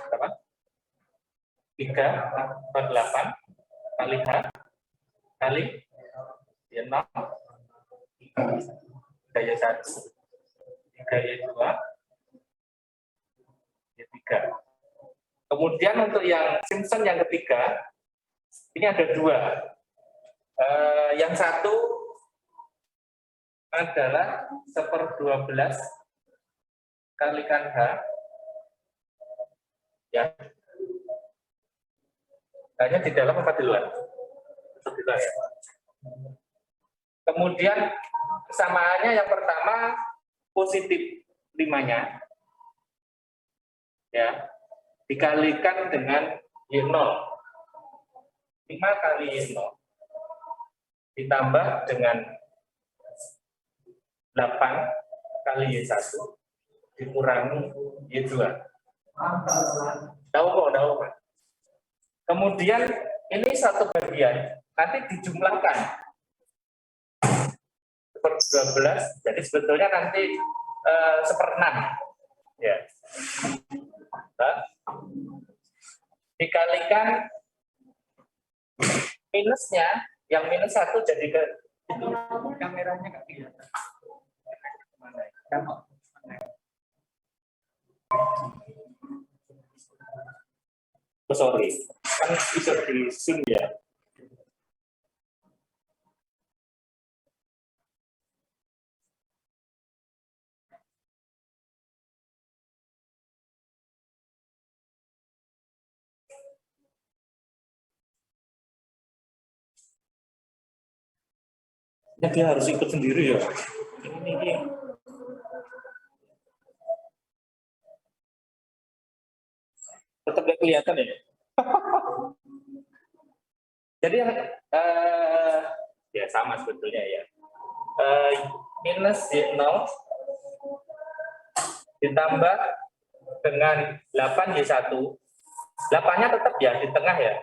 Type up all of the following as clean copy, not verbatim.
berapa? 3/8 kali H kali Y0 daya 1 daya 2 Y3. Kemudian untuk yang Simpson yang ketiga ini ada dua. Yang satu adalah 1/12 kalikan H ya. Hanya di dalam apa di luar? Di luar ya. Kemudian kesamaannya yang pertama positif 5-nya ya dikalikan dengan Y0. 5 kali Y0 ditambah dengan 8 kali Y1 dikurangi Y2. Tahu kok? Kemudian ini satu bagian nanti dijumlahkan 1/12, jadi sebetulnya nanti 1/6 ya. Nah, dikalikan minusnya, yang minus 1 jadi ke itu kameranya nggak kelihatan. Mana ya? Oh, sorry, kan bisa di zoom ya. Ya, dia harus ikut sendiri ya. Ini. Tetap nggak kelihatan ya. Jadi ya sama sebetulnya ya. Minus Y0 ditambah dengan 8Y1. 8-nya tetap ya di tengah ya.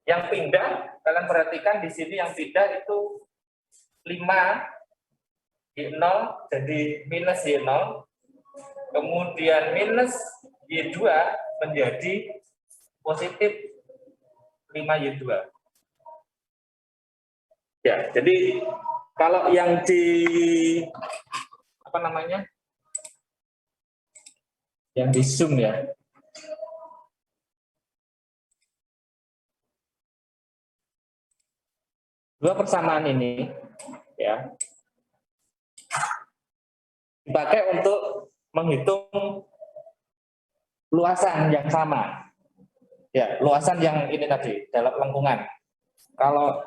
Yang pindah, kalian perhatikan di sini yang pindah itu 5 Y0 jadi minus Y0. Kemudian minus Y2 menjadi positif 5Y2. Ya, jadi kalau yang di apa namanya? Yang di zoom ya. Dua persamaan ini ya dipakai untuk menghitung luasan yang sama. Ya, luasan yang ini tadi dalam lengkungan. Kalau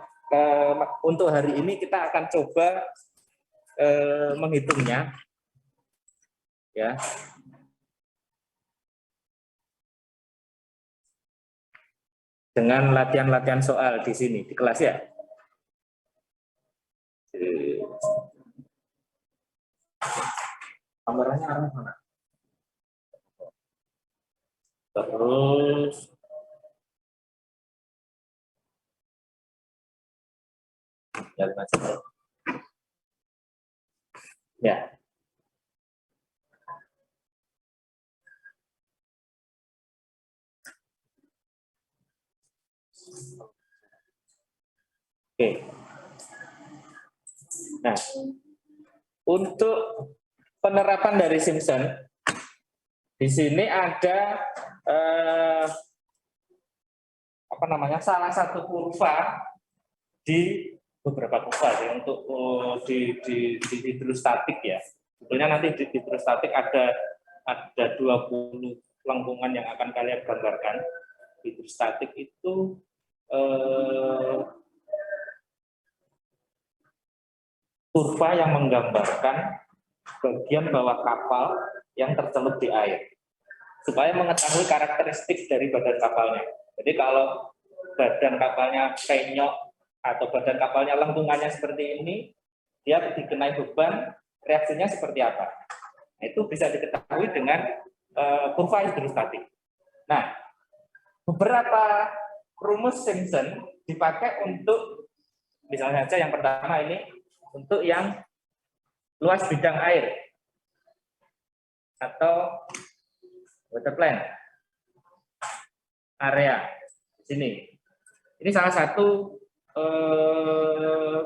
untuk hari ini kita akan coba menghitungnya, ya. Dengan latihan-latihan soal di sini di kelas ya. Kameranya arah mana? Terus ya. Oke. Nah, untuk penerapan dari Simpson di sini ada apa namanya salah satu kurva di beberapa kurva ya, untuk di hidrostatik ya. Sebetulnya nanti di hidrostatik ada 20 lengkungan yang akan kalian gambarkan. Hidrostatik itu kurva yang menggambarkan bagian bawah kapal yang tercelup di air, supaya mengetahui karakteristik dari badan kapalnya. Jadi kalau badan kapalnya penyok atau badan kapalnya lengkungannya seperti ini, dia dikenai beban, reaksinya seperti apa. Nah, itu bisa diketahui dengan kurva hidrostatik. Nah, beberapa rumus Simpson dipakai untuk, misalnya saja yang pertama ini, untuk yang luas bidang air atau water plan. area di sini. Ini salah satu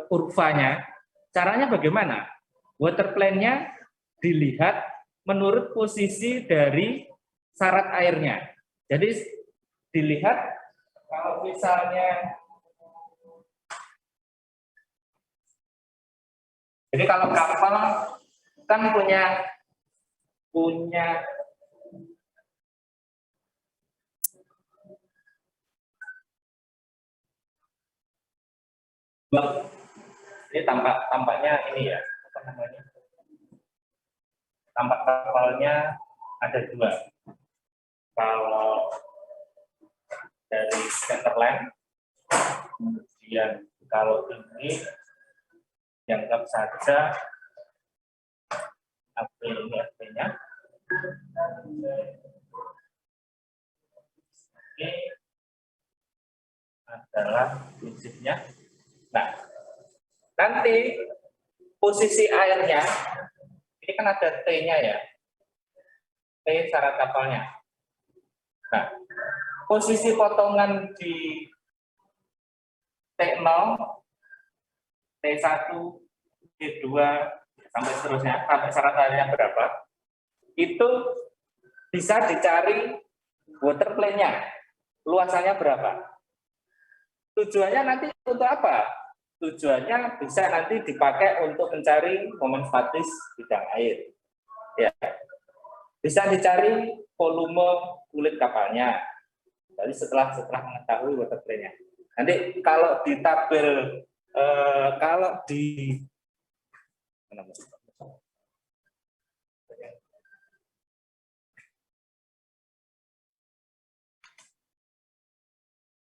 kurvanya. Caranya bagaimana? Water plane-nya dilihat menurut posisi dari syarat airnya. Jadi dilihat kalau misalnya, jadi kalau kapal kan punya ini tampaknya ini ya, apa namanya? Tampak kapalnya ada dua. Kalau dari centerline, kemudian kalau ini dianggap saja AP ini AP-nya. Ini adalah prinsipnya. Nah, nanti posisi airnya, ini kan ada T-nya ya, T syarat kapalnya. Nah, posisi potongan di T0, T1, T2, sampai seterusnya, sampai syarat airnya berapa, itu bisa dicari water plane-nya, luasannya berapa. Tujuannya nanti untuk apa? Tujuannya bisa nanti dipakai untuk mencari momen statis bidang air. Ya. Bisa dicari volume kulit kapalnya. Jadi setelah mengetahui water plane-nya. Nanti kalau di tabel kalau di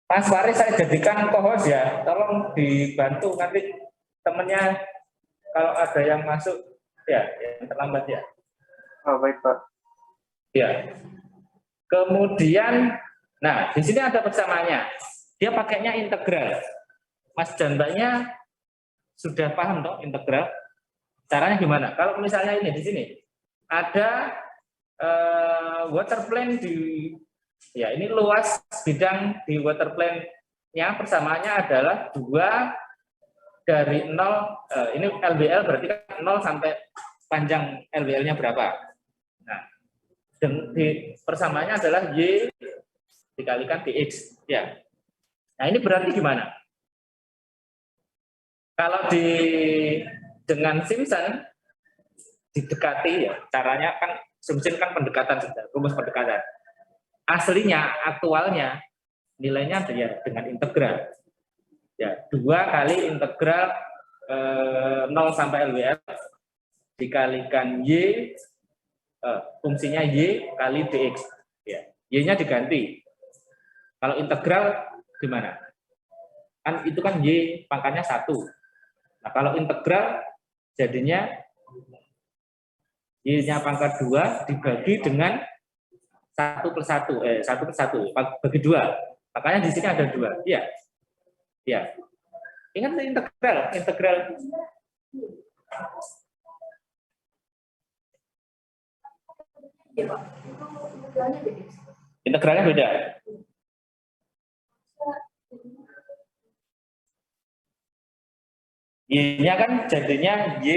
Mas Faris saya jadikan co-host ya, tolong dibantu nanti temennya kalau ada yang masuk ya yang terlambat ya. Oh, baik Pak. Ya. Kemudian, nah di sini ada persamaannya. Dia pakainya integral. Mas Jantanya sudah paham toh integral? Caranya gimana? Kalau misalnya ini di sini ada water plane di, ya ini luas bidang di water plane-nya persamaannya adalah 2 dari 0, ini LBL berarti kan 0 sampai panjang LBL-nya berapa. Nah, persamaannya adalah Y dikalikan DX. Ya. Nah ini berarti gimana? Kalau dengan Simpson didekati ya, caranya kan Simpson kan pendekatan sudah, rumus pendekatan. Aslinya, aktualnya nilainya ya dengan integral. Ya, 2 kali integral 0 sampai LWL dikalikan Y, fungsinya Y kali DX. Ya, Y-nya diganti. Kalau integral gimana? Kan itu kan Y pangkatnya 1. Nah, kalau integral jadinya Y-nya pangkat 2 dibagi dengan 1/1, 1/1, bagi 2. Makanya di sini ada 2. Iya. Ya. Ingat integral. Integralnya beda. Y-nya kan jadinya Y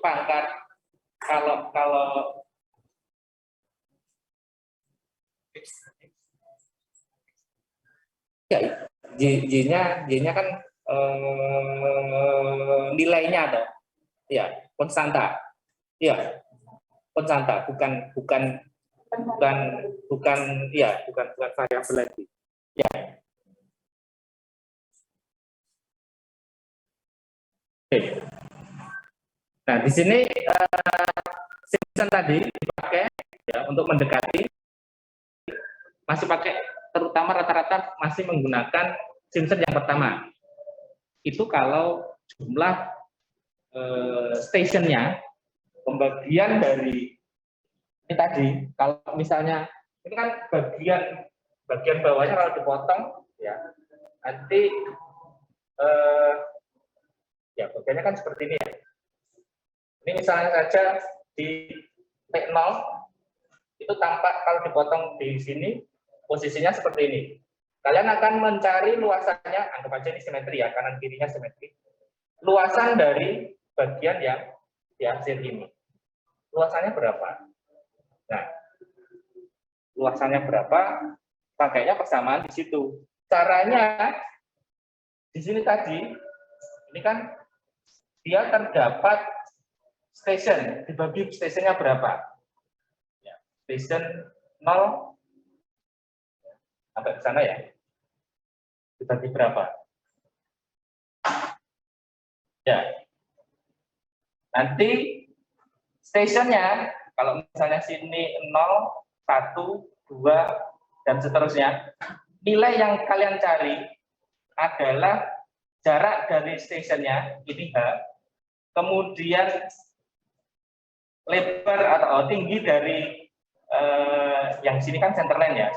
pangkat kalau ya Y-nya kan nilainya atau ya konstanta. Ya, konstanta bukan variabel lagi. Ya. Oke. Nah, di sini Simpson tadi dipakai ya untuk mendekati, masih pakai, terutama rata-rata masih menggunakan Simpson yang pertama. Itu kalau jumlah stationnya, pembagian dari ini tadi, kalau misalnya ini kan bagian bawahnya kalau dipotong ya nanti ya bagiannya kan seperti ini ya. Ini misalnya saja di T0 itu tampak kalau dipotong di sini posisinya seperti ini. Kalian akan mencari luasannya, anggap aja ini simetri ya, kanan kirinya simetri. Luasan dari bagian yang diaksir ini. Luasannya berapa? Nah, luasannya berapa? Pakainya persamaan di situ. Caranya di sini tadi, ini kan dia terdapat station, dibagi stationnya berapa? Ya, station 0 sampai ke sana ya. Dibagi berapa? Ya. Nanti stationnya, kalau misalnya sini 0, 1, 2, dan seterusnya, nilai yang kalian cari adalah jarak dari stationnya, ini H, kemudian lebar atau tinggi dari yang sini kan centerline ya,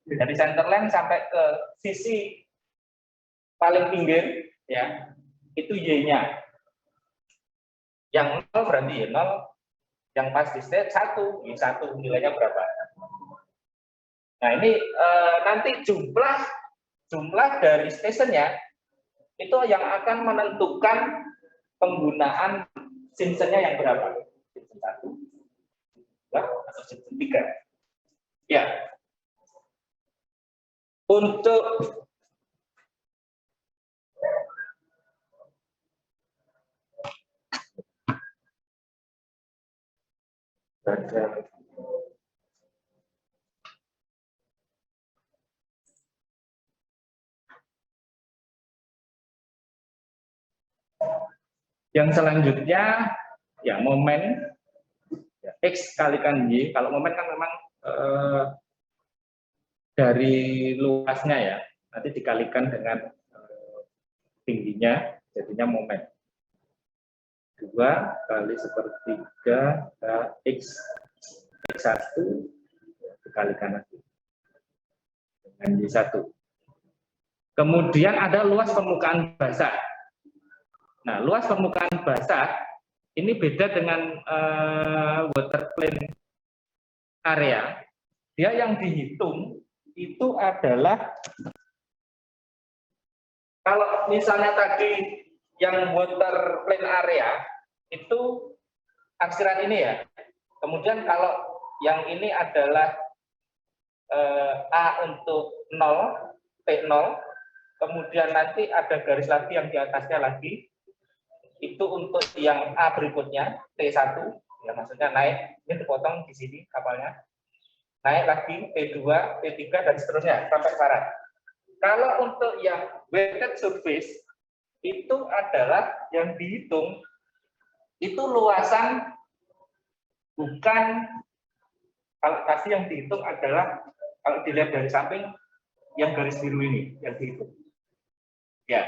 dari centerline sampai ke sisi paling pinggir ya, itu Y-nya. Yang 0 berarti ya 0, yang pas di state 1, ini 1 nilainya berapa. Nah ini nanti jumlah dari stationnya itu yang akan menentukan penggunaan Simpson-nya yang berapa. Simpson 1, 2, atau Simpson 3. Ya. Untuk yang selanjutnya ya momen ya, X kalikan Y. Kalau momen kan memang dari luasnya ya, nanti dikalikan dengan tingginya, jadinya momen. 2 kali sepertiga X1 dikalikan lagi dengan Y1. Kemudian ada luas permukaan basah. Nah, luas permukaan basah ini beda dengan water plane area. Dia yang dihitung itu adalah, kalau misalnya tadi yang water plane area itu aksiran ini ya. Kemudian kalau yang ini adalah A untuk 0, T0, kemudian nanti ada garis lagi yang di atasnya lagi, itu untuk yang A berikutnya, T1, ya maksudnya naik, ini dipotong di sini kapalnya, naik lagi, T2, T3, dan seterusnya, sampai syarat. Kalau untuk yang weighted surface, itu adalah yang dihitung, itu luasan, bukan, kalau kasih yang dihitung adalah, kalau dilihat dari samping, yang garis biru ini, yang dihitung. Ya,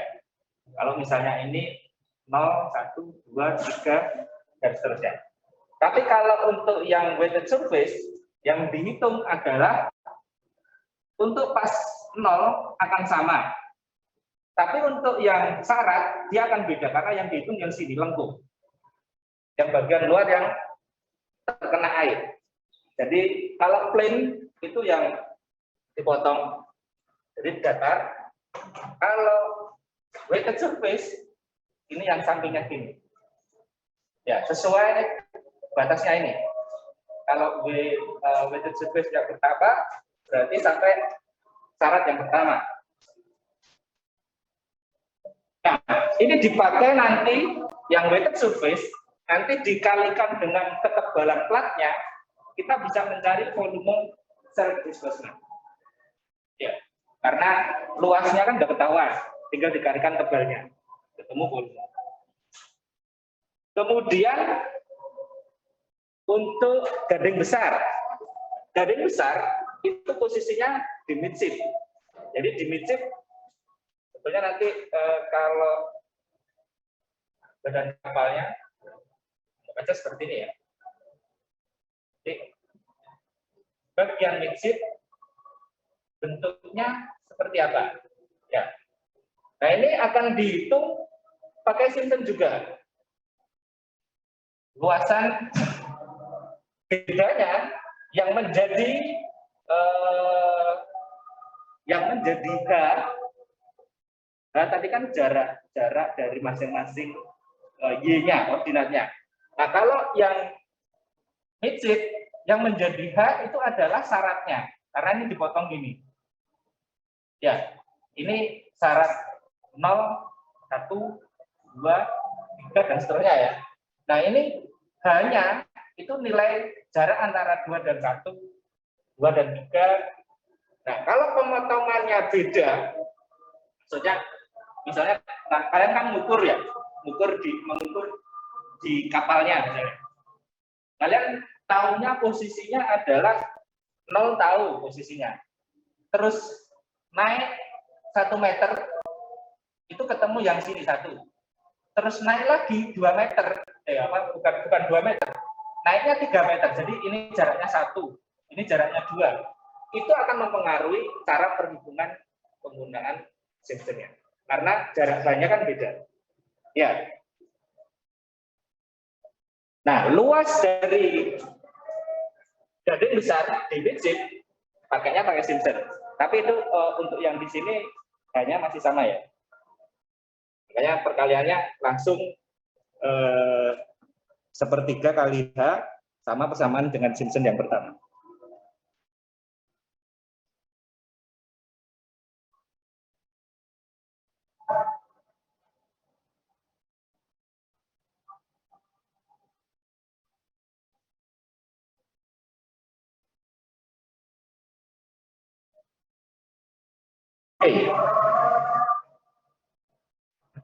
kalau misalnya ini 0, 1, 2, 3, dan seterusnya. Tapi kalau untuk yang weighted surface, yang dihitung adalah untuk pas 0 akan sama. Tapi untuk yang syarat, dia akan beda, karena yang dihitung yang sini, lengkung. Yang bagian luar yang terkena air. Jadi kalau plain itu yang dipotong, jadi datar. Kalau weighted surface, ini yang sampingnya gini. Ya, sesuai batasnya ini. Kalau weighted surface yang pertama, berarti sampai syarat yang pertama. Nah, ini dipakai nanti yang weighted surface, nanti dikalikan dengan ketebalan platnya, kita bisa mencari volume self displacement. Ya, karena luasnya kan udah ketahuan, tinggal dikalikan tebalnya, ketemu volume. Kemudian untuk gading besar itu posisinya di midship. Jadi di midship sebetulnya nanti kalau badan kapalnya baca seperti ini ya. Jadi bagian midship bentuknya seperti apa? Ya. Nah ini akan dihitung pakai Simpson juga. Luasan bedanya yang menjadi Yang menjadi H, tadi kan jarak dari masing-masing Y-nya, koordinatnya. Nah, kalau yang midship, yang menjadi H itu adalah syaratnya. Karena ini dipotong gini. Ya, ini syarat 0, 1, 2, 3, dan seterusnya ya. Nah, ini hanya itu nilai jarak antara 2 dan 1, 2 dan 3. Nah, kalau pemotongannya beda, maksudnya misalnya kalian kan mengukur di kapalnya misalnya. Kalian tahunya posisinya adalah 0, tahu posisinya. Terus naik 1 meter itu ketemu yang sini 1. Terus naik lagi 2 meter, bukan 2 meter. Naiknya 3 meter. Jadi ini jaraknya 1, ini jaraknya 2. Itu akan mempengaruhi cara perhitungan penggunaan Simpson-nya. Karena jarak banyak kan beda. Ya. Nah, luas dari gading besar di midship pakainya pakai Simpson. Tapi itu untuk yang di sini hanya masih sama ya. Makanya perkaliannya langsung sepertiga kali H sama persamaan dengan Simpson yang pertama.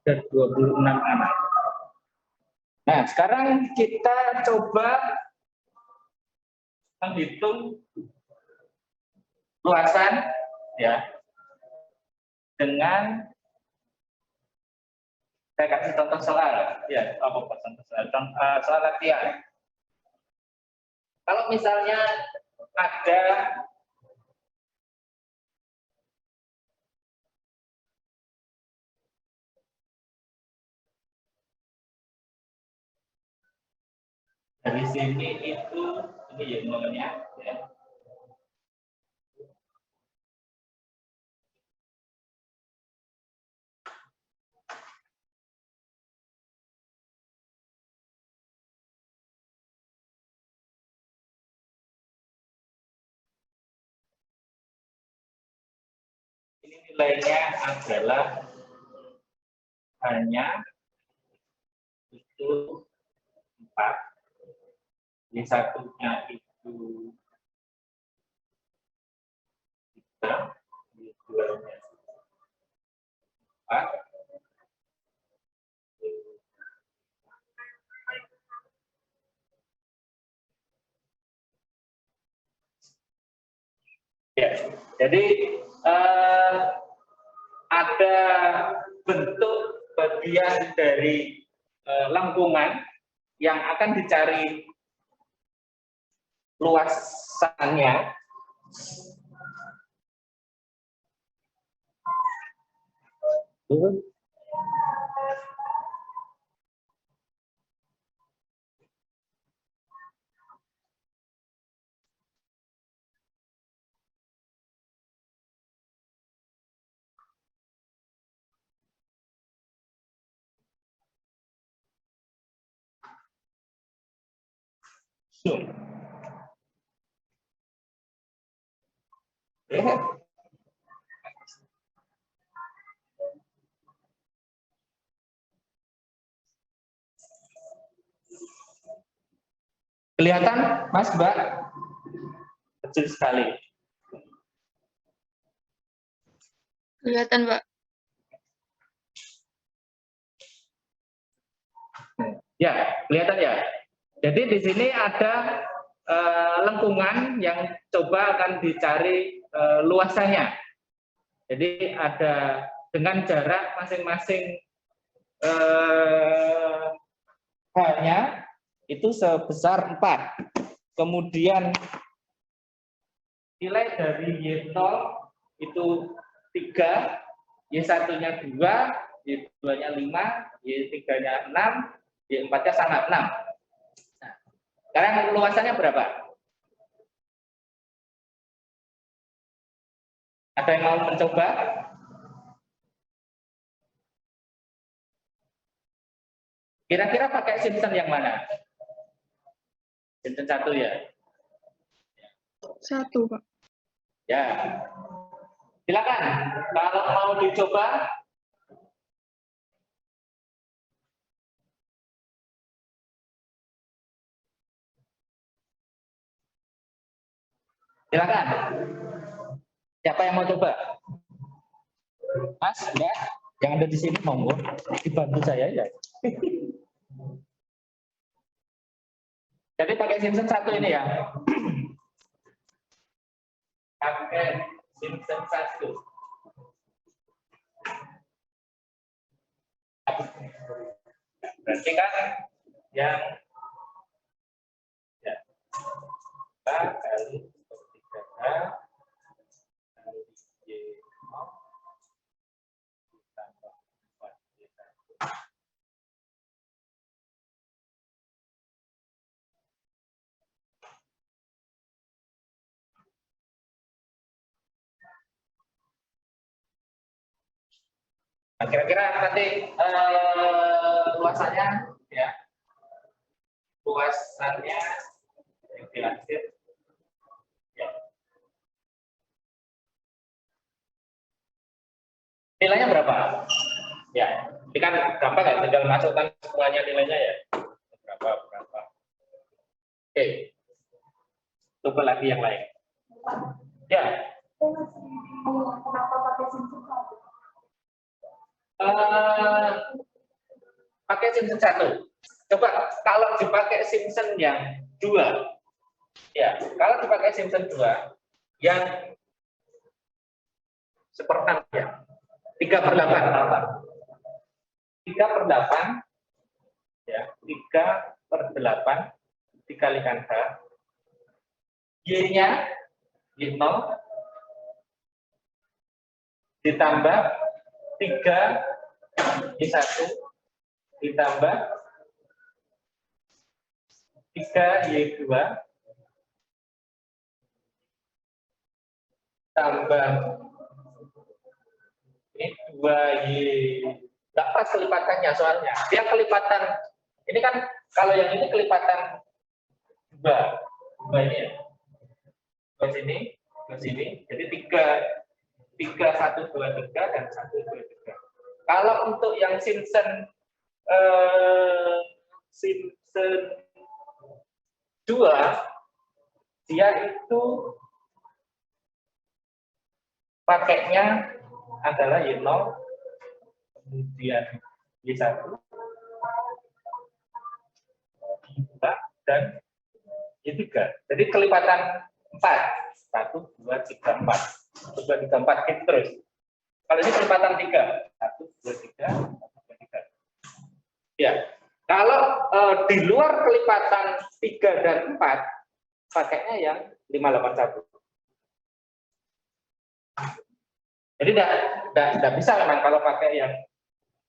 Ada 26 anak. Nah, sekarang kita coba menghitung luasan ya dengan saya kasih contoh soal ya, soal latihan. Kalau misalnya ada dari sini itu ini ya nolnya ya. Ini nilainya adalah hanya itu 4. Yang satunya itu 3, yang duanya 4. Ya, jadi ada bentuk bagian dari lengkungan yang akan dicari luasannya. Kelihatan, Mas, Mbak? Kecil sekali. Kelihatan, Mbak. Ya, kelihatan ya. Jadi di sini ada lengkungan yang coba akan dicari luasannya. Jadi ada dengan jarak masing-masing H-nya itu sebesar 4. Kemudian nilai dari Y0 itu 3, Y1-nya 2, Y2-nya 5, Y3-nya 6, Y4-nya sama 6. Nah, sekarang luasannya berapa? Ada yang mau mencoba? Kira-kira pakai Simpson yang mana? Simpson 1 ya? 1, Pak. Ya. Silakan. Kalau mau dicoba, silakan. Siapa yang mau coba? Mas, Mbak, yang ada di sini monggo dibantu saya ya. Jadi pakai Simpson 1 ini ya. Pakai Simpson 1. Berarti kan yang ya, K kali 3K kali Y0 ditambah 4Y1. Nah, kira-kira nanti luasannya ya, luasannya yang dilansir ya. Nilainya berapa? Ya, ini kan gampang ya, tinggal masukkan semuanya nilainya ya. Berapa. Oke, coba lagi yang lain. Ya. Pakai Simpson 1. Coba kalau dipakai Simpson yang 2. Ya, kalau dipakai Simpson 2 yang 1/6 ya. 3/8. 3/8 ya, 3/8 dikalikan H. Y-nya Y0 ditambah 3Y1 ditambah 3Y2 tambah ini 2Y, nggak pas kelipatannya soalnya. Dia kelipatan, ini kan kalau yang ini kelipatan 2 ini ya. Ke sini, jadi 3, 1, 2, 3 dan 1, 2, 3. Kalau untuk yang Simpson 2 dia itu pakainya adalah Y0 kemudian Y1 dan Y3. Jadi kelipatan 4. 1, 2, 3, 4. 1, 2, 3, 4 gitu terus. Kalau ini kelipatan 3. 1, 2, 3, 1, 2, 3. Ya. Kalau di luar kelipatan 3 dan 4 pakainya yang 581. Jadi tidak bisa memang kalau pakai yang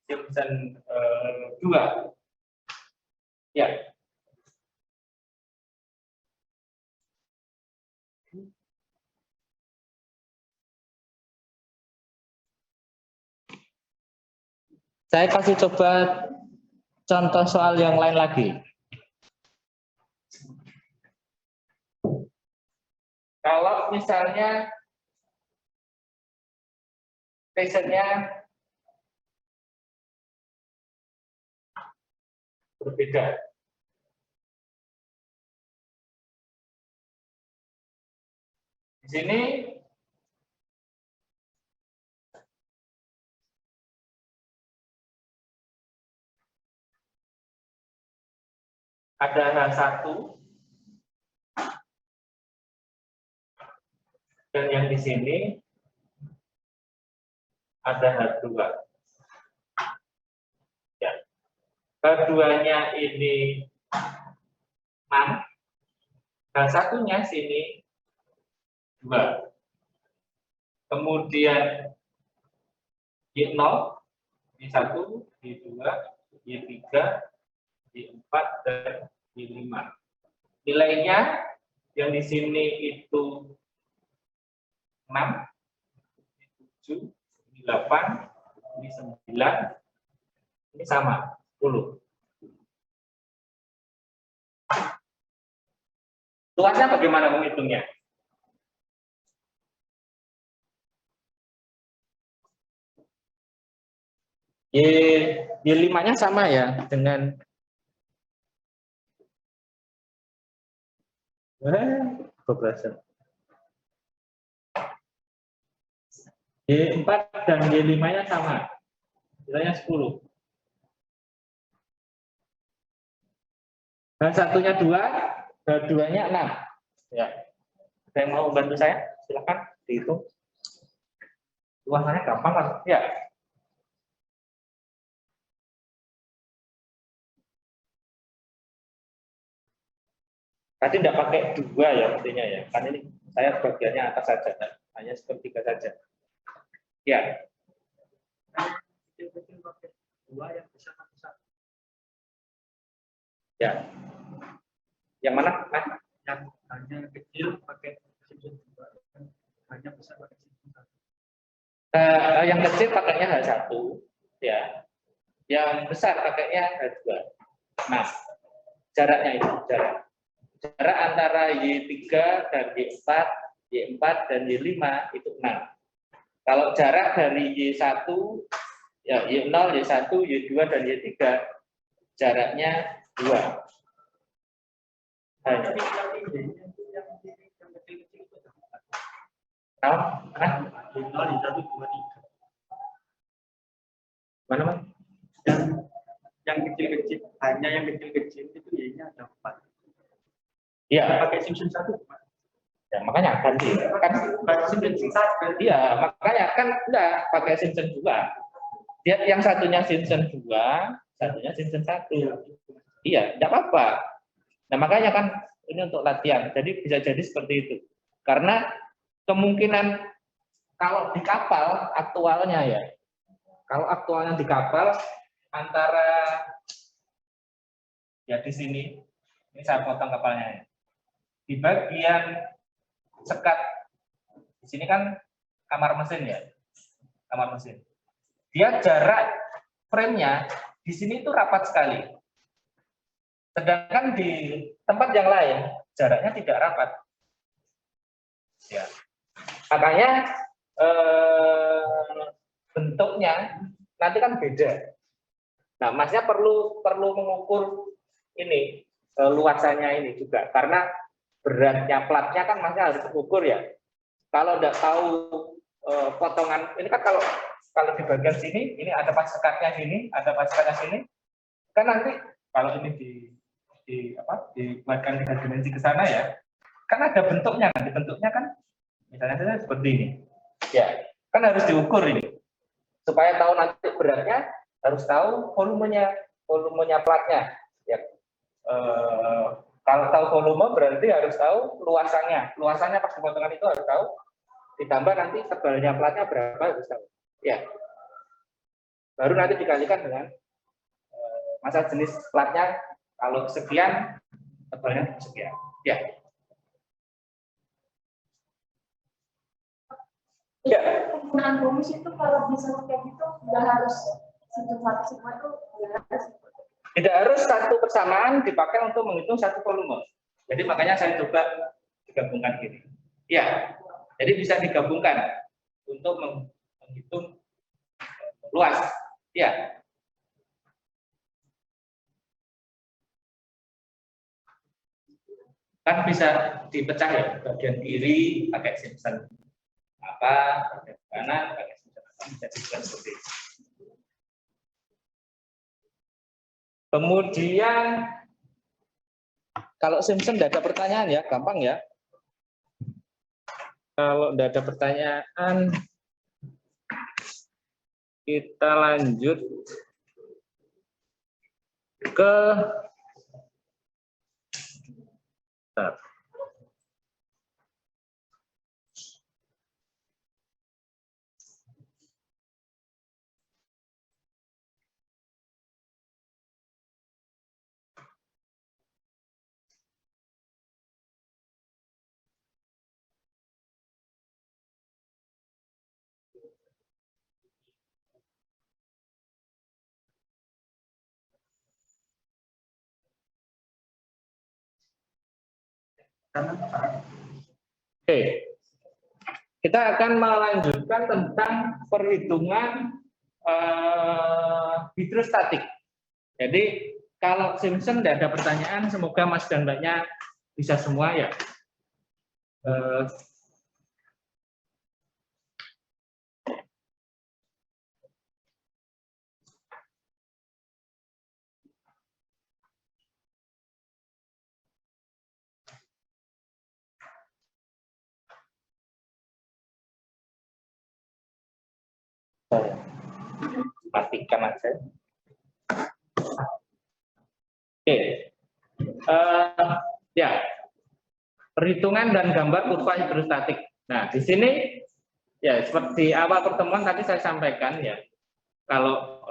Simpson 2. Ya. Saya kasih coba contoh soal yang lain lagi. Kalau misalnya Fashion-nya berbeda. Di sini ada H1 dan yang di sini ada H2. Ya. H2-nya ini 6, H1-nya sini 2. Kemudian Y0, Y1, Y2, Y3, Y4, dan Y5. Nilainya yang di sini itu 6, 7, ini 8, ini 9, ini sama 10. Luasnya bagaimana menghitungnya? Y5-nya sama ya dengan berapa? Y4 dan Y5-nya sama. Nilainya 10. Dan satunya 2, dan 2-nya 6. Ya. Ada yang mau bantu saya? Silakan dihitung. Luasannya gampang kan? Ya. Tadi tidak pakai 2 ya mestinya ya. Kan ini saya bagiannya atas saja. Hanya sepertiga saja. Ya. Ya. Yang mana? Yang hanya kecil pakai Simpson 2, hanya besar pakai Simpson 1. Yang kecil pakainya H1 ya. Yang besar pakainya H2. Nah, jaraknya itu jarak antara Y3 dan Y4 dan Y5 itu 6. Kalau jarak dari Y1 ya Y0, Y1, Y2 dan Y3 jaraknya 2. Tapi yang kecil-kecil itu Mana Mas? yang kecil-kecil, hanya yang kecil-kecil itu Y-nya ada 4. Iya, Pakai Simpson 1. ya makanya ganti kan Simpson 1. iya, makanya kan enggak pakai Simpson 2. Dia yang satunya Simpson 2, satunya Simpson 1. Iya, enggak apa-apa. Nah, makanya kan ini untuk latihan. Jadi bisa jadi seperti itu. Karena kemungkinan kalau di kapal aktualnya ya. Kalau aktualnya di kapal antara ya di sini ini saya potong kapalnya ya. Di bagian sekat di sini kan kamar mesin ya. Kamar mesin. Dia jarak frame-nya di sini itu rapat sekali. Sedangkan di tempat yang lain jaraknya tidak rapat. Ya. Makanya bentuknya nanti kan beda. Nah, Masnya perlu mengukur ini luasannya ini juga karena beratnya platnya kan Masnya harus ukur ya. Kalau tidak tahu potongan ini kan kalau di bagian sini ini ada pas sekatnya sini, ada pas sekatnya sini. Kan nanti kalau ini dibuatkan dengan dimensi ke sana ya. Kan ada bentuknya kan, bentuknya kan misalnya saja seperti ini. Ya, kan harus diukur ini. Supaya tahu nanti beratnya harus tahu volumenya platnya. Ya, kalau tahu volume berarti harus tahu luasannya. Luasannya pas pemotongan itu harus tahu. Ditambah nanti tebalnya platnya berapa harus tahu. Ya, baru nanti dikalikan dengan masa jenis platnya. Kalau sekian tebalnya sekian. Ya. Ya. Penggunaan rumus itu kalau bisa kayak gitu nggak harus Simpson 1 semua itu nggak harus. Tidak harus satu persamaan dipakai untuk menghitung satu volume. Jadi makanya saya coba digabungkan gini. Ya, jadi bisa digabungkan untuk menghitung luas. Ya. Kan bisa dipecah ya, bagian kiri pakai Simpson bagian kanan pakai Simpson bisa dibuat seperti itu. Kemudian kalau Simpson tidak ada pertanyaan ya, gampang ya. Kalau tidak ada pertanyaan, kita lanjut ke Oke, kita akan melanjutkan tentang perhitungan hidrostatik. Jadi kalau Simpson tidak ada pertanyaan, semoga Mas dan Mbaknya bisa semua ya. Matikan aja. Oke, ya, perhitungan dan gambar kurva hidrostatik. Nah, di sini ya seperti awal pertemuan tadi saya sampaikan ya, kalau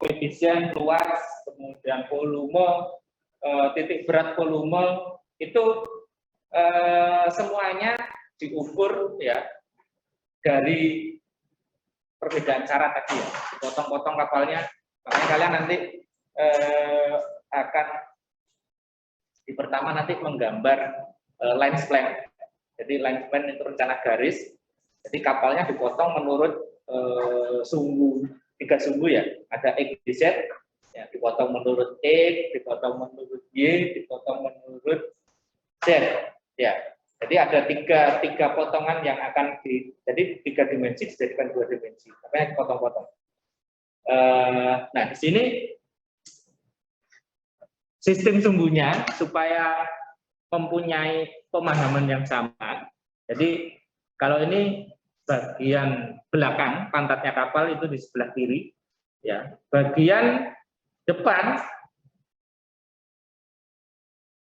koefisien luas, kemudian volume, titik berat volume itu semuanya diukur ya dari perbedaan cara tadi ya, potong-potong kapalnya. Makanya kalian nanti akan di pertama nanti menggambar line plan. Jadi line plan itu rencana garis. Jadi kapalnya dipotong menurut sumbu, 3 sumbu ya. Ada X, Y, Z, ya, dipotong menurut X, dipotong menurut Y, dipotong menurut Z. Ya. Jadi ada tiga potongan yang akan jadi 3 dimensi dijadikan 2 dimensi. Makanya dipotong-potong. Nah, di sini sistem sumbunya supaya mempunyai pemahaman yang sama. Jadi kalau ini bagian belakang pantatnya kapal itu di sebelah kiri, ya. Bagian depan,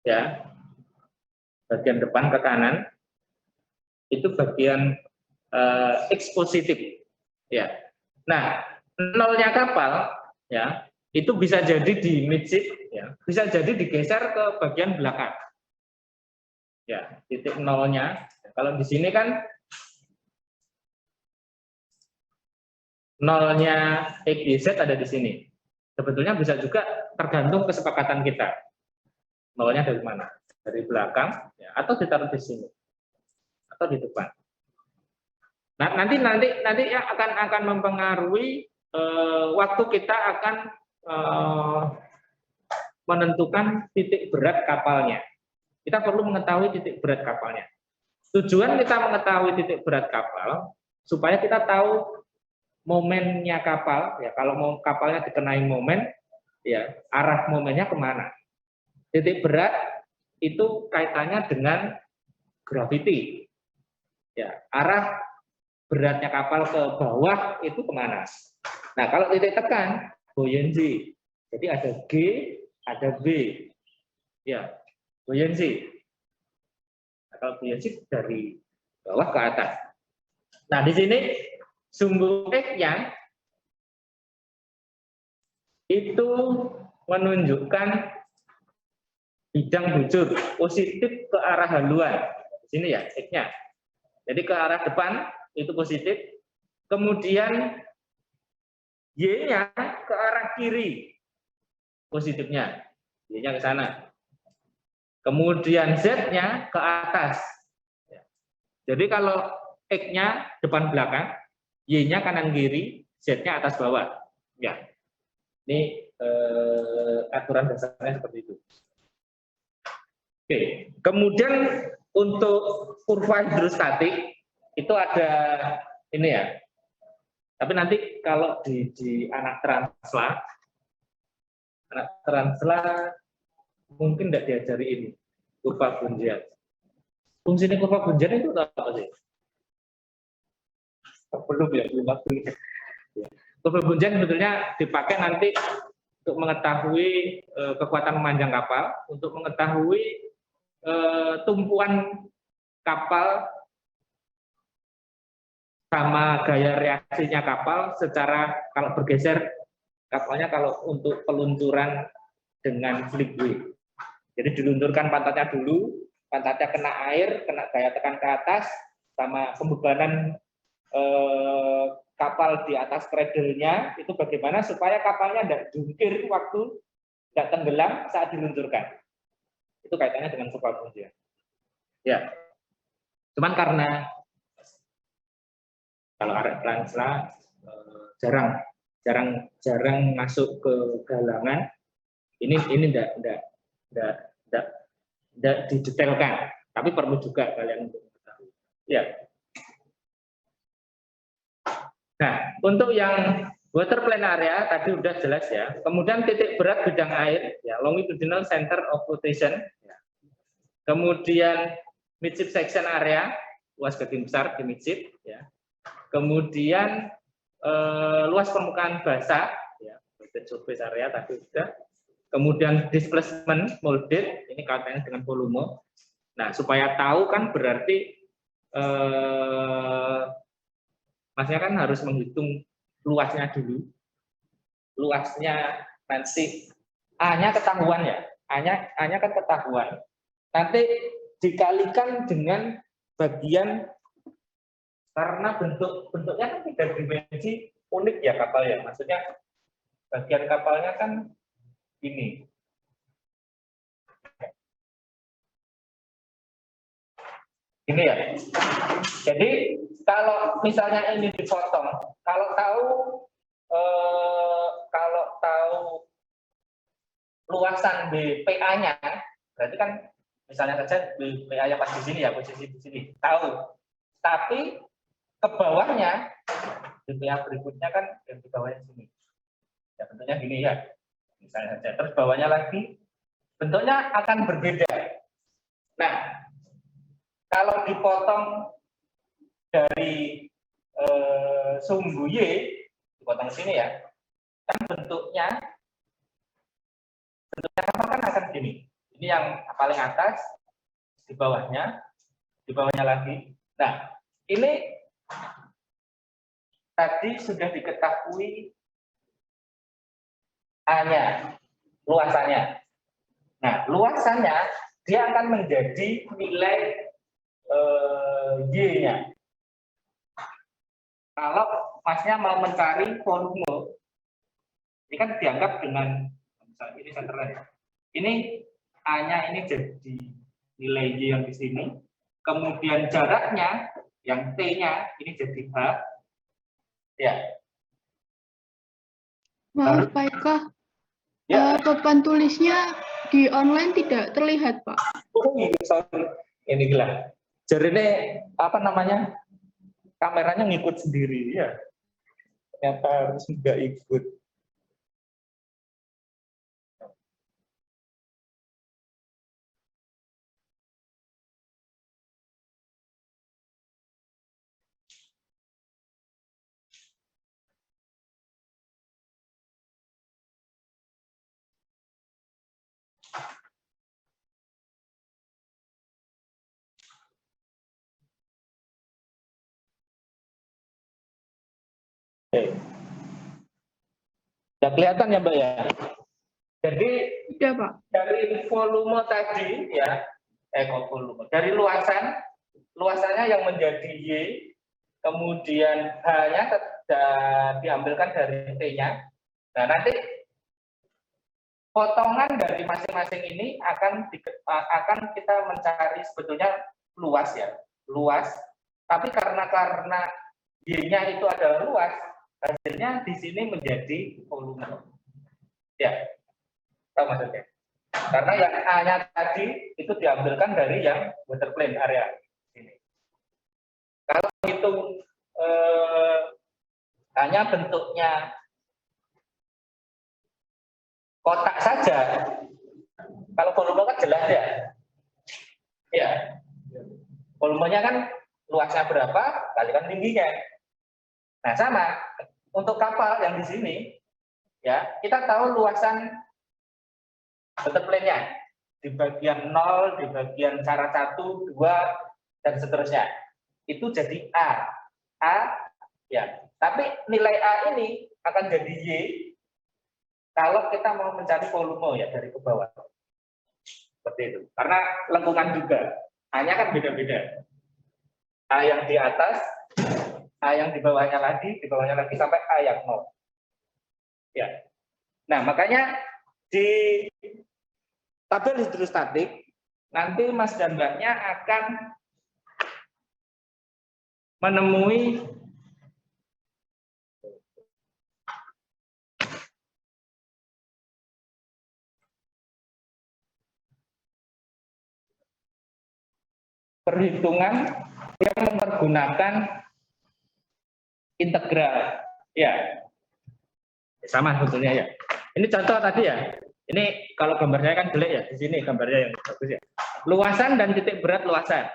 ya. Bagian depan ke kanan itu bagian X positif, ya. Nah, nolnya kapal, ya, itu bisa jadi di midship, ya, bisa jadi digeser ke bagian belakang, ya, titik nolnya. Kalau di sini kan nolnya X, Y, Z ada di sini. Sebetulnya bisa juga tergantung kesepakatan kita. Nolnya dari mana? Dari belakang, ya, atau ditaruh di sini, atau di depan. Nah, nanti yang akan mempengaruhi waktu kita akan menentukan titik berat kapalnya. Kita perlu mengetahui titik berat kapalnya. Tujuan kita mengetahui titik berat kapal supaya kita tahu momennya kapal. Ya, kalau mau kapalnya dikenai momen, ya arah momennya kemana. Titik berat itu kaitannya dengan gravity. Ya, arah beratnya kapal ke bawah itu kemana? Nah, kalau titik tekan, buoyancy. Jadi ada G, ada B. Ya, buoyancy. Nah, kalau buoyancy dari bawah ke atas. Nah, di sini sumbu X-nya itu menunjukkan bidang bujur positif ke arah haluan. Di sini ya, X-nya. Jadi ke arah depan itu positif. Kemudian Y-nya ke arah kiri positifnya. Y-nya ke sana. Kemudian Z-nya ke atas. Jadi kalau X-nya depan belakang, Y-nya kanan kiri, Z-nya atas bawah. Ya. Ini aturan dasarnya seperti itu. Oke, kemudian untuk kurva hidrostatik itu ada ini ya. Tapi nanti kalau di anak transla mungkin tidak diajari ini kurva Bunzian. Fungsinya kurva Bunzian itu apa sih? Belum ya, belum waktu. Kurva Bunzian sebetulnya dipakai nanti untuk mengetahui kekuatan memanjang kapal, untuk mengetahui tumpuan kapal sama gaya reaksinya kapal secara kalau bergeser kapalnya kalau untuk peluncuran dengan flick-wheel. Jadi dilunturkan pantatnya dulu, pantatnya kena air, kena gaya tekan ke atas, sama pembebanan kapal di atas cradle-nya itu bagaimana supaya kapalnya tidak jungkir waktu tidak tenggelam saat diluncurkan. Itu kaitannya dengan kurva Bunzian. Ya, cuman karena kalau arek transla jarang masuk ke galangan, ini tidak didetailkan, tapi perlu juga kalian untuk mengetahui. Ya. Nah, untuk yang water plane area tadi udah jelas ya. Kemudian titik berat bidang air, ya, longitudinal center of flotation. Ya. Kemudian midship section area, luas bagian besar di midship. Ya. Kemudian luas permukaan basah, ya, surface area tadi sudah. Kemudian displacement molded, ini kaitannya dengan volume. Nah, supaya tahu kan berarti Masnya kan harus menghitung luasnya dulu. Luasnya nanti A-nya ketahuan ya. A-nya kan ketahuan. Nanti dikalikan dengan bagian, karena bentuknya kan 3 dimensi, unik ya kapal ya. Maksudnya bagian kapalnya kan ini. Ini ya. Jadi kalau misalnya ini dipotong, kalau tahu luasan BPA-nya, berarti kan misalnya saja BPA-nya pas di sini ya, posisi di sini, tahu. Tapi ke bawahnya BPA berikutnya kan yang di bawahnya sini. Ya bentuknya gini ya. Misalnya saja, terus bawahnya lagi bentuknya akan berbeda. Nah, kalau dipotong dari sumbu Y, dipotong sini ya, kan bentuknya apa kan akan gini. Ini yang paling atas, di bawahnya lagi. Nah, ini tadi sudah diketahui A-nya, luasannya. Nah, luasannya dia akan menjadi nilai Y-nya. Kalau Masnya mau mencari volume, ini kan dianggap dengan, misalnya ini centerline ya. Ini A-nya ini jadi nilai Y yang di sini. Kemudian jaraknya, yang T-nya ini jadi H. Ya. Maaf Pak Eka, Ya. papan tulisnya di online tidak terlihat Pak. Oh iya, sorry. Ini gila. Jadi ini apa namanya? Kameranya ngikut sendiri ya. Ternyata harus nggak ikut. Oke. Ya kelihatan ya Mbak ya. Jadi Tidak Pak. dari volume tadi ya, volume dari luasannya yang menjadi Y, kemudian H-nya diambilkan dari T-nya. Nah nanti potongan dari masing-masing ini akan kita mencari sebetulnya luas ya, luas. Tapi karena Y-nya itu adalah luas, hasilnya di sini menjadi volume. Ya, tahu maksudnya? Karena yang A-nya tadi itu diambilkan dari yang water plane area ini. Kalau itu hanya bentuknya kotak saja, kalau volume kan jelas ya. Ya, volumenya kan luasnya berapa, kalikan tingginya. Nah sama, untuk kapal yang di sini, ya kita tahu luasan water plane-nya di bagian 0, di bagian syarat 1, 2, dan seterusnya. Itu jadi A. Ya. Tapi nilai A ini akan jadi Y kalau kita mau mencari volume ya dari ke bawah. Seperti itu. Karena lengkungan juga. A-nya kan beda-beda. A yang di atas, A yang di bawahnya lagi sampai A yang 0. Ya. Nah, makanya di tabel hidrostatik, nanti Mas dan Mbaknya akan menemui perhitungan yang mempergunakan integral. Ya, sama sebetulnya ya. Ini contoh tadi ya. Ini kalau gambar saya kan jelek ya. Di sini gambarnya yang bagus ya. Luasan dan titik berat luasan.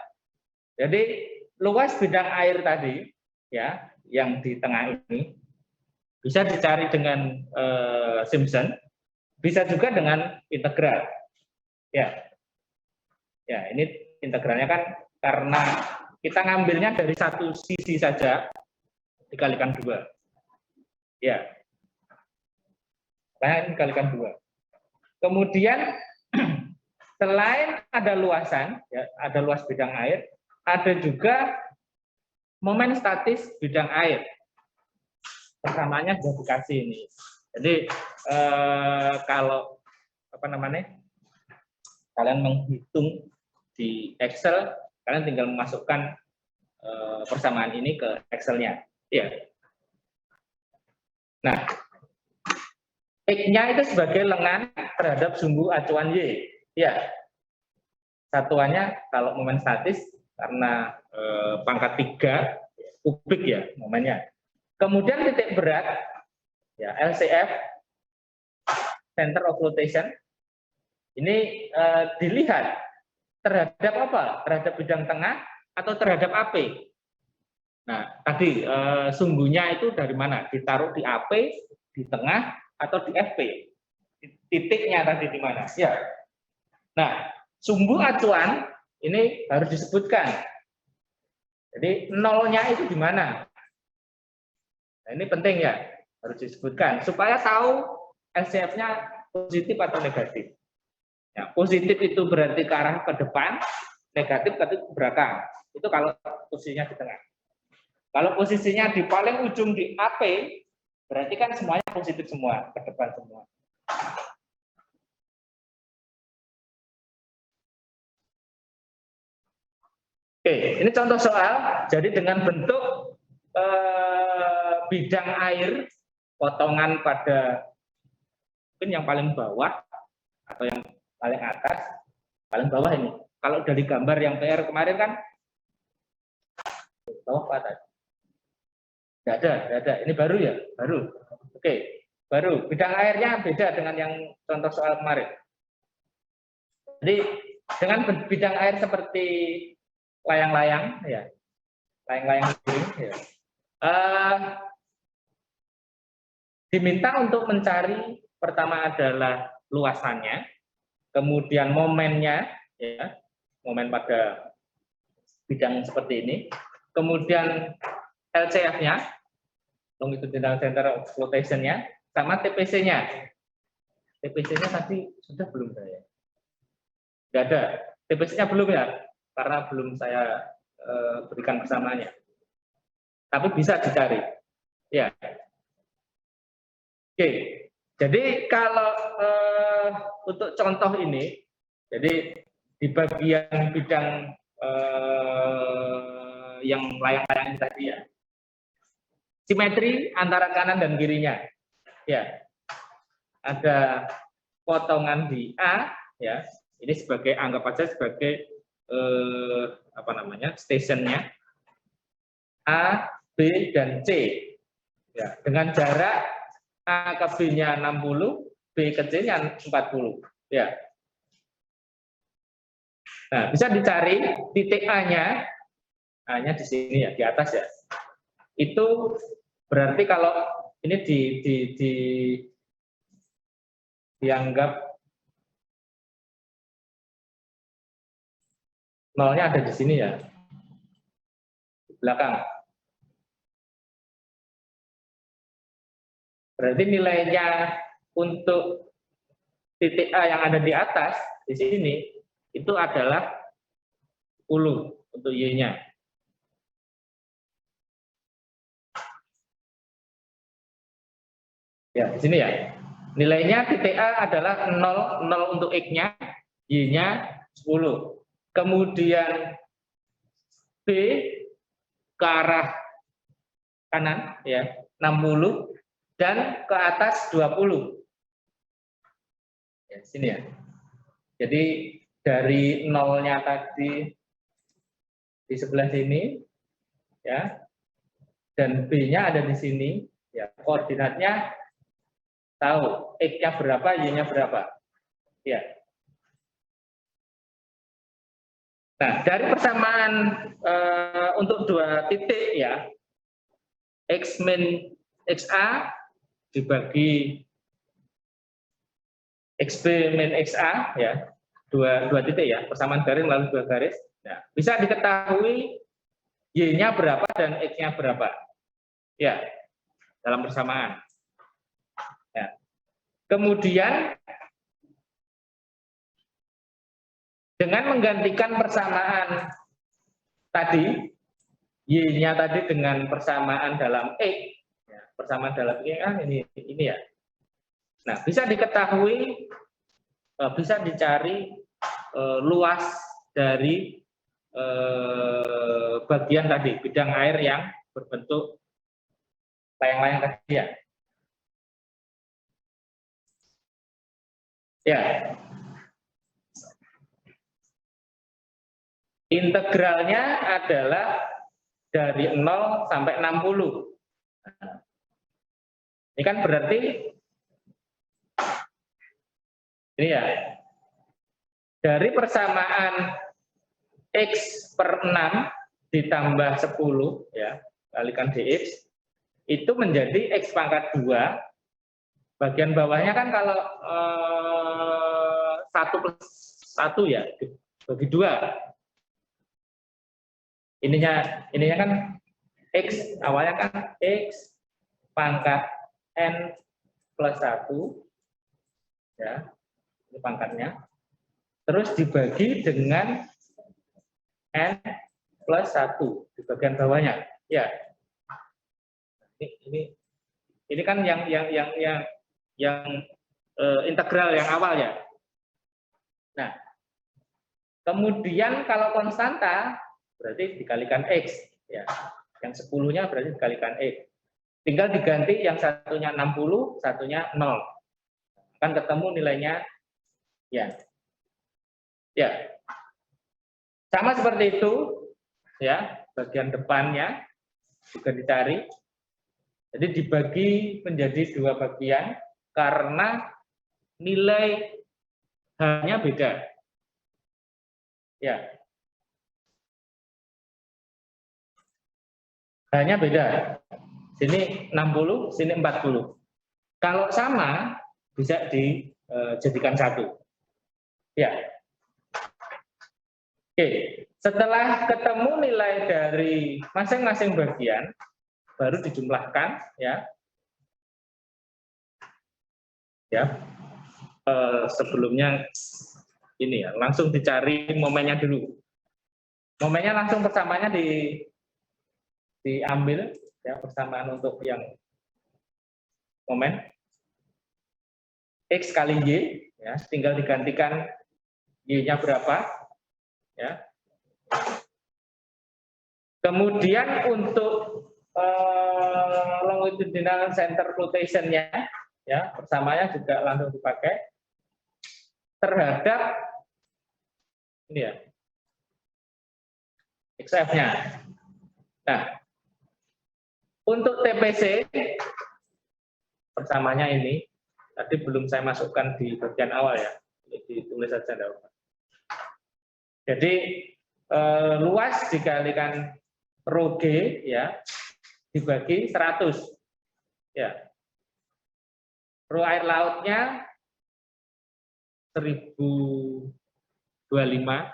Jadi luas bidang air tadi ya, yang di tengah ini bisa dicari dengan Simpson, bisa juga dengan integral. Ya, ya ini integralnya kan karena kita ngambilnya dari satu sisi saja dikalikan 2. Ya, nah ini dikalikan 2. Kemudian selain ada luasan, ya, ada luas bidang air, ada juga momen statis bidang air. Persamanya sudah dikasih ini. Jadi kalau apa namanya, kalian menghitung di Excel, kalian tinggal memasukkan persamaan ini ke Excel-nya. Ya. Nah, X-nya itu sebagai lengan terhadap sumbu acuan Y. Ya. Satuannya kalau momen statis karena pangkat 3 kubik ya momennya. Kemudian titik berat ya LCF, center of flotation, ini dilihat terhadap apa? Terhadap bidang tengah atau terhadap AP. Nah, tadi sumbunya itu dari mana? Ditaruh di AP, di tengah, atau di FP? Titiknya tadi di mana? Ya. Nah, sumbu acuan ini harus disebutkan. Jadi nolnya itu di mana? Nah, ini penting ya, harus disebutkan supaya tahu LCF-nya positif atau negatif. Ya, positif itu berarti ke arah ke depan, negatif ke belakang. Itu kalau posisinya di tengah. Kalau posisinya di paling ujung di AP, berarti kan semuanya positif semua, ke depan semua. Oke, ini contoh soal. Jadi dengan bentuk bidang air, potongan pada mungkin yang paling bawah atau yang paling atas, paling bawah ini. Kalau dari gambar yang PR kemarin kan bawah apa tadi? Tidak ada. Ini baru ya, baru. Oke, baru. Bidang airnya beda dengan yang contoh soal kemarin. Jadi dengan bidang air seperti layang-layang, ya, layang-layang miring, ya. Diminta untuk mencari pertama adalah luasannya, kemudian momennya, ya, momen pada bidang seperti ini, kemudian LCF-nya, longitudinal center of flotation-nya, sama TPC-nya. TPC-nya tadi sudah belum saya? Tidak ada. TPC-nya belum ya, karena belum saya berikan bersamanya. Tapi bisa dicari. Ya. Oke. Jadi kalau untuk contoh ini, jadi di bagian bidang yang layang-layang tadi ya, simetri antara kanan dan kirinya, ya, ada potongan di A, ya, ini sebagai anggap aja sebagai apa namanya stationnya A, B dan C, ya, dengan jarak A ke B-nya 60, B ke C-nya 40, ya. Nah, bisa dicari titik A-nya, A-nya di sini ya, di atas ya. Itu berarti kalau ini dianggap nolnya ada di sini ya, di belakang. Berarti nilainya untuk titik A yang ada di atas di sini itu adalah 10 untuk Y-nya. Ya, di sini ya. Nilainya titik A adalah 0 untuk X-nya, Y-nya 10. Kemudian B ke arah kanan ya 60 dan ke atas 20. Ya, sini ya. Jadi dari nolnya tadi di sebelah sini ya. Dan B-nya ada di sini ya. Koordinatnya tahu X-nya berapa, Y-nya berapa. Ya. Nah, dari persamaan untuk dua titik ya, X min XA dibagi XB min XA ya, dua titik ya, persamaan garis lalu dua garis. Nah, bisa diketahui Y-nya berapa dan X-nya berapa. Ya, dalam persamaan. Ya. Kemudian dengan menggantikan persamaan tadi, Y-nya tadi dengan persamaan dalam X, ya, persamaan dalam X ini ya. Nah, bisa diketahui, bisa dicari luas dari bagian tadi, bidang air yang berbentuk layang-layang tadi ya. Ya. Integralnya adalah dari 0 sampai 60. Nah, ini kan berarti ini ya, dari persamaan X per 6 ditambah 10 ya, kalikan dx, itu menjadi X pangkat 2. Bagian bawahnya kan kalau 1 plus 1 ya, bagi 2. Ininya kan X, awalnya kan X pangkat N plus 1 ya, ini pangkatnya, terus dibagi dengan N plus 1 di bagian bawahnya ya. Ini kan yang integral yang awal ya. Nah, kemudian kalau konstanta berarti dikalikan X ya. Yang 10-nya berarti dikalikan X. Tinggal diganti yang satunya 60, satunya 0. Kan ketemu nilainya ya. Ya. Sama seperti itu ya, bagian depannya juga dicari. Jadi dibagi menjadi dua bagian karena nilai H-nya beda. Ya. H-nya beda. Sini 60, sini 40. Kalau sama bisa dijadikan satu. Ya. Oke, setelah ketemu nilai dari masing-masing bagian baru dijumlahkan ya. Ya. Sebelumnya ini ya, langsung dicari momennya dulu. Momennya langsung persamaannya diambil ya, persamaan untuk yang momen X kali Y ya, tinggal digantikan Y-nya berapa ya. Kemudian untuk longitudinal center flotation-nya ya, persamaannya juga langsung dipakai terhadap ini ya, XF-nya. Nah, untuk TPC persamanya ini tadi belum saya masukkan di bagian awal ya, ditulis saja enggak apa. Jadi luas dikalikan rho G ya dibagi 100 ya. Rho air lautnya 1025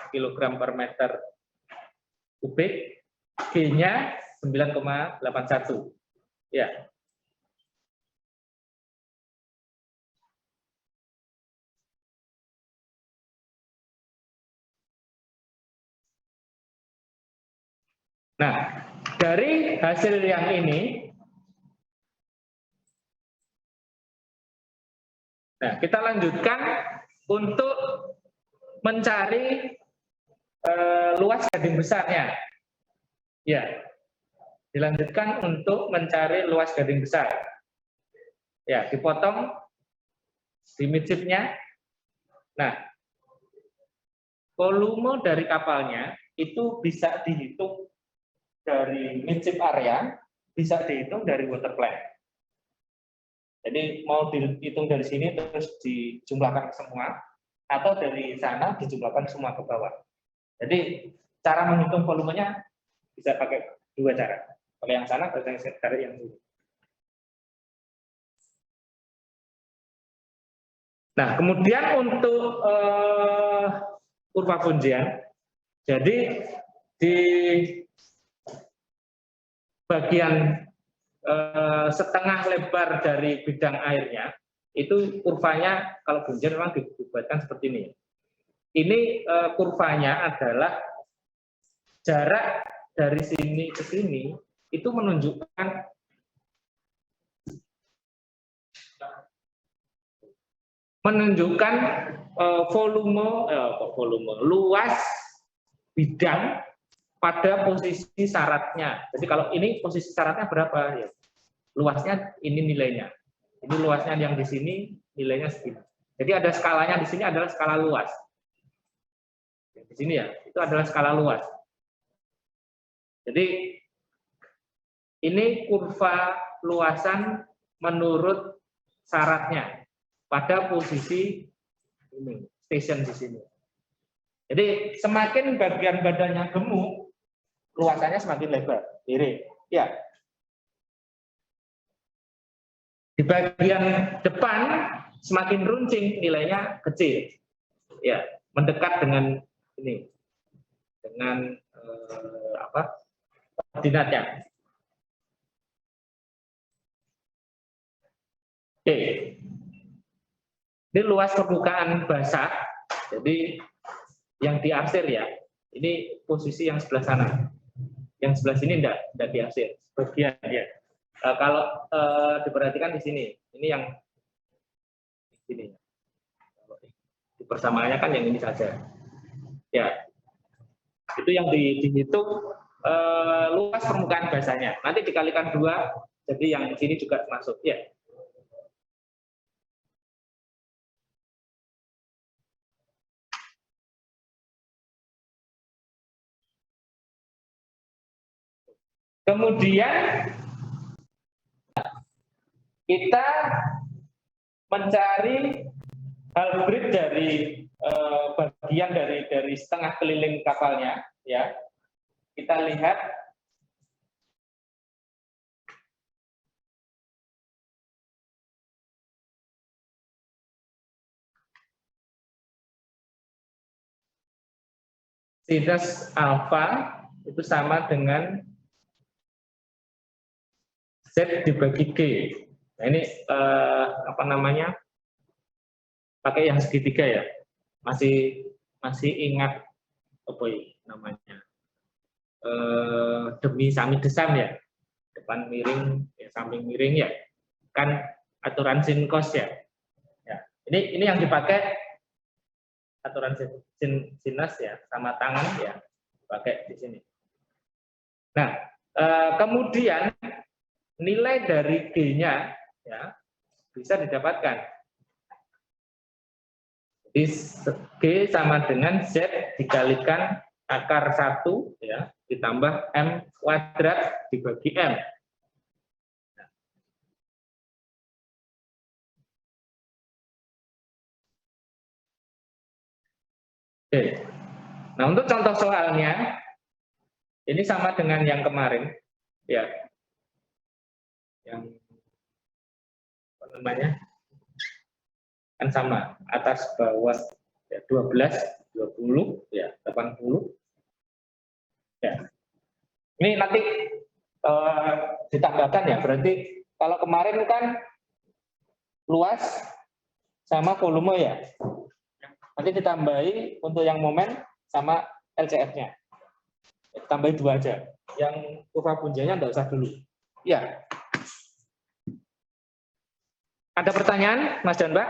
kg per meter kubik, G-nya 9,81 ya. Nah, dari hasil yang ini, nah kita lanjutkan untuk mencari luas gading besarnya. Ya, dilanjutkan untuk mencari luas gading besar. Ya, dipotong di midshipnya. Nah, volume dari kapalnya itu bisa dihitung dari midship area, bisa dihitung dari water plan. Jadi mau dihitung dari sini terus dijumlahkan semua, atau dari sana dijumlahkan semua ke bawah. Jadi cara menghitung volumenya bisa pakai dua cara. Pakai yang sana, pakai yang sini. Nah, kemudian untuk kurva Bunzian, jadi di bagian setengah lebar dari bidang airnya, itu kurvanya kalau Bunzian memang dibuatkan seperti ini. Ini kurvanya adalah jarak dari sini ke sini, itu menunjukkan volume luas bidang pada posisi syaratnya. Jadi kalau ini posisi syaratnya berapa ya? Luasnya ini nilainya. Ini luasnya yang di sini nilainya segini. Jadi ada skalanya di sini adalah skala luas. Di sini ya, itu adalah skala luas. Jadi ini kurva luasan menurut syaratnya pada posisi ini, station di sini. Jadi semakin bagian badannya gemuk, luasannya semakin lebar, miring. Ya. Di bagian depan semakin runcing, nilainya kecil. Ya, mendekat dengan ini, dengan koordinatnya. Oke. Ini luas permukaan basah, jadi yang diarsir ya, ini posisi yang sebelah sana. Yang sebelah sini enggak diarsir, bagian ya. Kalau diperhatikan di sini, ini yang di sini. Persamaannya kan yang ini saja. Ya, itu yang dihitung luas permukaan basahnya. Nanti dikalikan 2, jadi yang sini juga masuk. Ya. Kemudian kita mencari halbrid dari bagian dari setengah keliling kapalnya, ya. Kita lihat sinus alfa itu sama dengan Z dibagi G. Nah, ini apa namanya? Pakai yang segitiga ya. Masih ingat apa ya namanya? Demi sami desam ya. Depan miring, ya, samping miring ya. Kan aturan sin cos ya. Ya. Ini yang dipakai aturan sinus ya, sama tangan ya. Pakai di sini. Nah, kemudian nilai dari G-nya ya bisa didapatkan. Jadi G sama dengan Z dikalikan akar 1 ya ditambah M kuadrat dibagi M. Oke. Nah, untuk contoh soalnya ini sama dengan yang kemarin ya. Yang apa namanya? Kan sama, atas bawah ya 12, 20 ya 80. Ya. Ini nanti ditambahkan ya, berarti kalau kemarin kan luas sama volume ya. Nanti ditambahi untuk yang momen sama LCF-nya. Tambahin 2 aja. Yang kurva Bunziannya enggak usah dulu. Ya. Ada pertanyaan, Mas dan Mbak?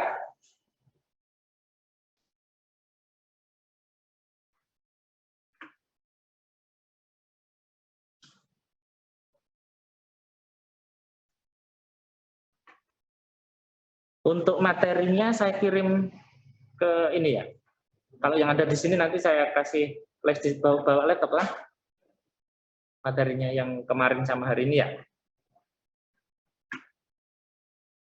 Untuk materinya saya kirim ke ini ya. Kalau yang ada di sini nanti saya kasih flash disk, bawa laptop lah. Materinya yang kemarin sama hari ini ya.